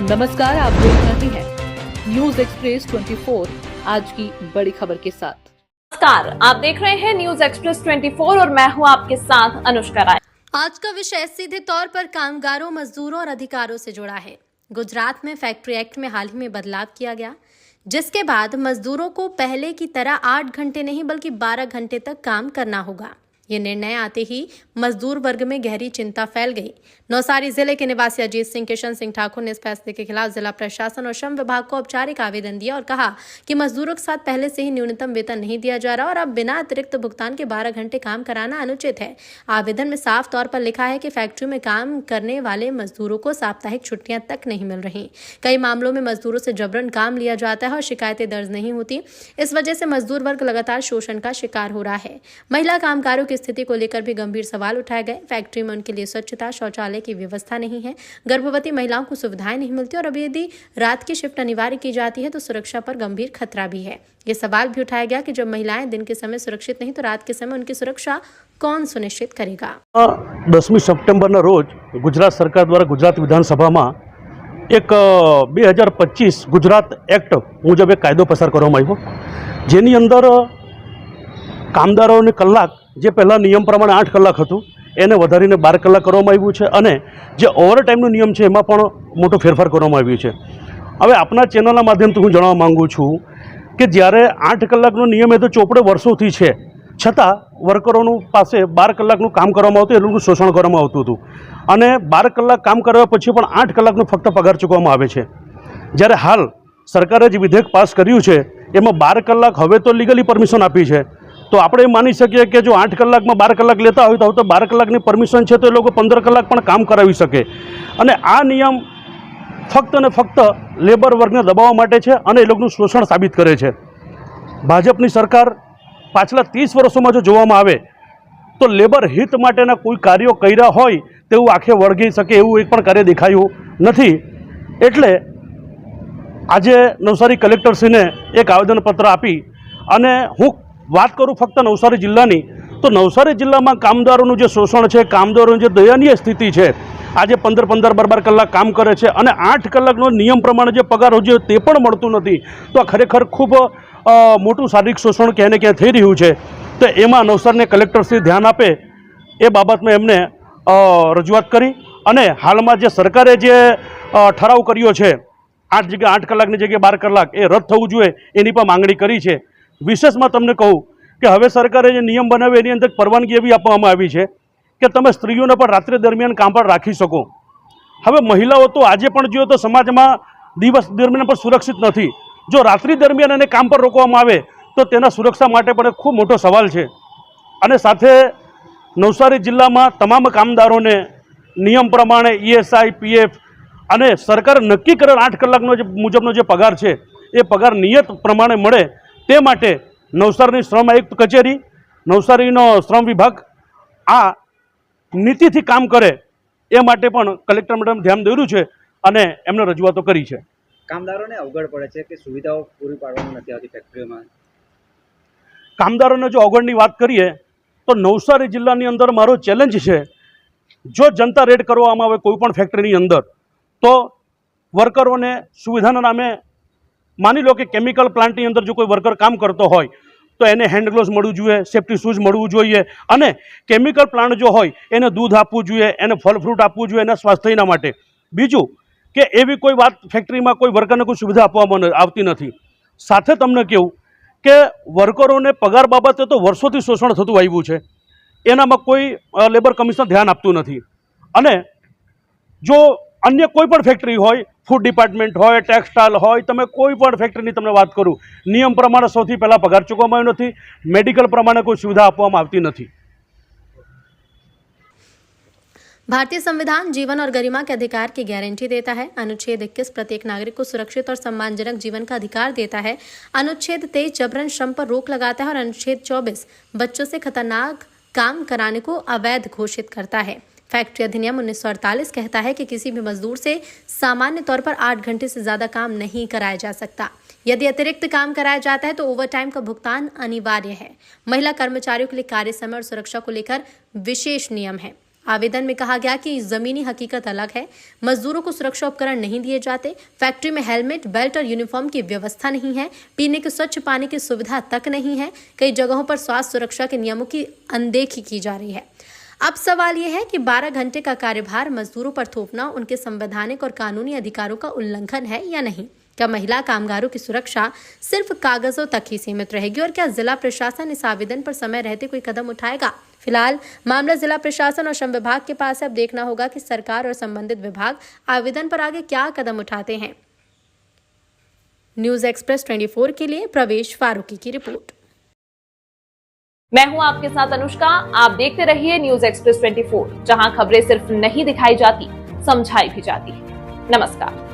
नमस्कार, आप देख रहे हैं न्यूज एक्सप्रेस 24 आज की बड़ी खबर के साथ। नमस्कार, आप देख रहे हैं न्यूज एक्सप्रेस 24 और मैं हूं आपके साथ अनुष्का राय। आज का विषय सीधे तौर पर कामगारों, मजदूरों और अधिकारों से जुड़ा है। गुजरात में फैक्ट्री एक्ट में हाल ही में बदलाव किया गया, जिसके बाद मजदूरों को पहले की तरह 8 घंटे नहीं बल्कि 12 घंटे तक काम करना होगा। ये निर्णय आते ही मजदूर वर्ग में गहरी चिंता फैल गई। नौसारी जिले के निवासी अजीत सिंह किशन सिंह ठाकुर ने इस फैसले के खिलाफ जिला प्रशासन और श्रम विभाग को औपचारिक आवेदन दिया और कहा कि मजदूरों के साथ पहले से ही न्यूनतम वेतन नहीं दिया जा रहा और अब बिना अतिरिक्त भुगतान के 12 घंटे काम कराना अनुचित है। आवेदन में साफ तौर पर लिखा है कि फैक्ट्री में काम करने वाले मजदूरों को साप्ताहिक छुट्टियां तक नहीं मिल रही। कई मामलों में मजदूरों से जबरन काम लिया जाता है और शिकायतें दर्ज नहीं होती। इस वजह से मजदूर वर्ग लगातार शोषण का शिकार हो रहा है। महिला कामगारों की स्थिति को लेकर भी गंभीर सवाल उठाए गए। फैक्ट्री में उनके लिए स्वच्छता, शौचालय की व्यवस्था नहीं है, गर्भवती महिलाओं को सुविधाएं नहीं मिलती और अब यदि रात की शिफ्ट अनिवार्य की जाती है तो सुरक्षा पर गंभीर खतरा भी है। ये सवाल भी उठाया गया कि जब महिलाएं दिन के समय सुरक्षित नहीं तो रात के समय उनकी सुरक्षा कौन सुनिश्चित करेगा। 10 સપ્ટેમ્બરના રોજ ગુજરાત સરકાર દ્વારા ગુજરાત વિધાનસભામાં એક 2025 ગુજરાત એક્ટ મુજબ એક કાયદો પસાર કરવામાં આવ્યો, જેની અંદર કામદારોને કલાક જે પહેલાં નિયમ પ્રમાણે 8 કલાક હતું એને વધારીને 12 કલાક કરવામાં આવ્યું છે અને જે ઓવરટાઈમનો નિયમ છે એમાં પણ મોટો ફેરફાર કરવામાં આવ્યો છે। હવે આપના ચેનલના માધ્યમથી હું જણાવવા માગું છું કે જ્યારે 8 કલાકનો નિયમ એ તો ચોપડે વર્ષોથી છે, છતાં વર્કરોનું પાસે 12 કલાકનું કામ કરવામાં આવતું, એ લોકોનું શોષણ કરવામાં આવતું હતું અને 12 કલાક કામ કર્યા પછી પણ 8 કલાકનો ફક્ત પગાર ચૂકવવામાં આવે છે। જ્યારે હાલ સરકારે જે વિધેયક પાસ કર્યું છે એમાં 12 કલાક હવે તો લીગલી પરમિશન આપી છે, તો આપણે એ માની શકીએ કે જો 8 કલાકમાં 12 કલાક લેતા હોય તો 12 કલાકની પરમિશન છે તો એ લોકો 15 કલાક પણ કામ કરાવી શકે અને આ નિયમ ફક્ત ને ફક્ત લેબર વર્ગને દબાવવા માટે છે અને એ લોકોનું શોષણ સાબિત કરે છે। ભાજપની સરકાર પાછલા 30 વર્ષોમાં જો જોવામાં આવે તો લેબર હિત માટેના કોઈ કાર્યો કર્યા હોય તેવું આંખે વળગી શકે એવું એક પણ કાર્ય દેખાયું નથી। એટલે આજે નવસારી કલેક્ટરશ્રીને એક આવેદનપત્ર આપી અને હું વાત કરું ફક્ત નવસારી જિલ્લાની તો નવસારી જિલ્લામાં કામદારોનું જે શોષણ છે, કામદારોની જે દયનીય સ્થિતિ છે, આજે 15-15, 12 કલાક કામ કરે છે અને 8 કલાકનો નિયમ પ્રમાણે જે પગાર હોય તે પણ મળતું નથી, તો આ ખરેખર ખૂબ મોટું શારીરિક શોષણ ક્યાંય ને ક્યાંય થઈ રહ્યું છે। તો એમાં નવસારીને કલેક્ટરશ્રી ધ્યાન આપે એ બાબતમાં એમને રજૂઆત કરી અને હાલમાં જે સરકારે જે ઠરાવ કર્યો છે 8 કલાકની જગ્યાએ 12 કલાક એ રદ થવું જોઈએ એની પણ માંગણી કરી છે। વિશેષમાં તમને કહું કે હવે સરકારે જે નિયમ બનાવ્યો એની અંદર પરવાનગી એવી આપવામાં આવી છે કે તમે સ્ત્રીઓને પણ રાત્રે દરમિયાન કામ પર રાખી શકો। હવે મહિલાઓ તો આજે પણ જોઈએ તો સમાજમાં દિવસ દરમિયાન પણ સુરક્ષિત નથી, જો રાત્રિ દરમિયાન એને કામ પર રોકવામાં આવે તો તેના સુરક્ષા માટે પણ ખૂબ મોટો સવાલ છે અને સાથે નવસારી જિલ્લામાં તમામ કામદારોને નિયમ પ્રમાણે ESI, PF અને સરકારે નક્કી કરેલ 8 કલાકનો જે મુજબનો જે પગાર છે એ પગાર નિયત પ્રમાણે મળે તે માટે નવસારીની શ્રમ આયુક્ત કચેરી, નવસારીનો શ્રમ વિભાગ આ નીતિથી કામ કરે એ માટે પણ કલેક્ટર મેડમ ધ્યાન દોર્યું છે અને એમને રજૂઆતો કરી છે। કામદારોને અવગડ પડે છે કે સુવિધાઓ પૂરી પાડવામાં નથી આવતી ફેક્ટરીઓમાં? કામદારોને જો અવગડની વાત કરીએ તો નવસારી જિલ્લાની અંદર મારો ચેલેન્જ છે, જો જનતા રેડ કરવામાં આવે કોઈ પણ ફેક્ટરીની અંદર તો વર્કરોને સુવિધાના નામે માની લો કે કેમિકલ પ્લાન્ટની અંદર જો કોઈ વર્કર કામ કરતો હોય તો એને હેન્ડ ગ્લોવ્સ મળવું જોઈએ, સેફ્ટી શૂઝ મળવું જોઈએ અને કેમિકલ પ્લાન્ટ જો હોય એને દૂધ આપવું જોઈએ, એને ફળ ફ્રૂટ આપવું જોઈએ એના સ્વાસ્થ્યના માટે। બીજું કે એવી કોઈ વાત ફેક્ટરીમાં કોઈ વર્કરને કોઈ સુવિધા આપવામાં આવતી નથી। સાથે તમને કહું કે વર્કરોને પગાર બાબતે તો વર્ષોથી શોષણ થતું આવ્યું છે, એનામાં કોઈ લેબર કમિશન ધ્યાન આપતું નથી અને જો अन्य कोई पण फैक्टरी होय, फूड डिपार्टमेंट होय, टेक्सटाइल होय, तमे कोई पण फैक्टरीनी तमने बात करूँ नियम प्रमाणे सौथी पहला पगार चूकववामां आव्यो नथी, मेडिकल प्रमाणे कोई सुविधा आपवामां आवती नथी। भारतीय संविधान जीवन और गरिमा के अधिकार की गारंटी देता है। अनुच्छेद 21 प्रत्येक नागरिक को सुरक्षित और सम्मानजनक जीवन का अधिकार देता है। अनुच्छेद 23 जबरन श्रम पर रोक लगाता है और अनुच्छेद 24 बच्चों से खतरनाक काम कराने को अवैध घोषित करता है। फैक्ट्री अधिनियम 1948 कहता है कि किसी भी मजदूर से सामान्य तौर पर 8 घंटे से ज्यादा काम नहीं कराया जा सकता। यदि अतिरिक्त काम कराया जाता है तो ओवरटाइम का भुगतान अनिवार्य है। महिला कर्मचारियों के लिए कार्य समय और सुरक्षा को लेकर विशेष नियम है। आवेदन में कहा गया कि जमीनी हकीकत अलग है, मजदूरों को सुरक्षा उपकरण नहीं दिए जाते, फैक्ट्री में हेलमेट, बेल्ट और यूनिफॉर्म की व्यवस्था नहीं है, पीने के स्वच्छ पानी की सुविधा तक नहीं है, कई जगहों पर स्वास्थ्य सुरक्षा के नियमों की अनदेखी की जा रही है। अब सवाल यह है कि 12 घंटे का कार्यभार मजदूरों पर थोपना उनके संवैधानिक और कानूनी अधिकारों का उल्लंघन है या नहीं? क्या महिला कामगारों की सुरक्षा सिर्फ कागजों तक ही सीमित रहेगी और क्या जिला प्रशासन इस आवेदन पर समय रहते कोई कदम उठाएगा? फिलहाल मामला जिला प्रशासन और श्रम विभाग के पास है। अब देखना होगा कि सरकार और संबंधित विभाग आवेदन पर आगे क्या कदम उठाते हैं। न्यूज एक्सप्रेस 24 के लिए प्रवेश फारूकी की रिपोर्ट। मैं हूं आपके साथ अनुष्का। आप देखते रहिए न्यूज एक्सप्रेस 24, जहां खबरें सिर्फ नहीं दिखाई जाती, समझाई भी जाती है। नमस्कार।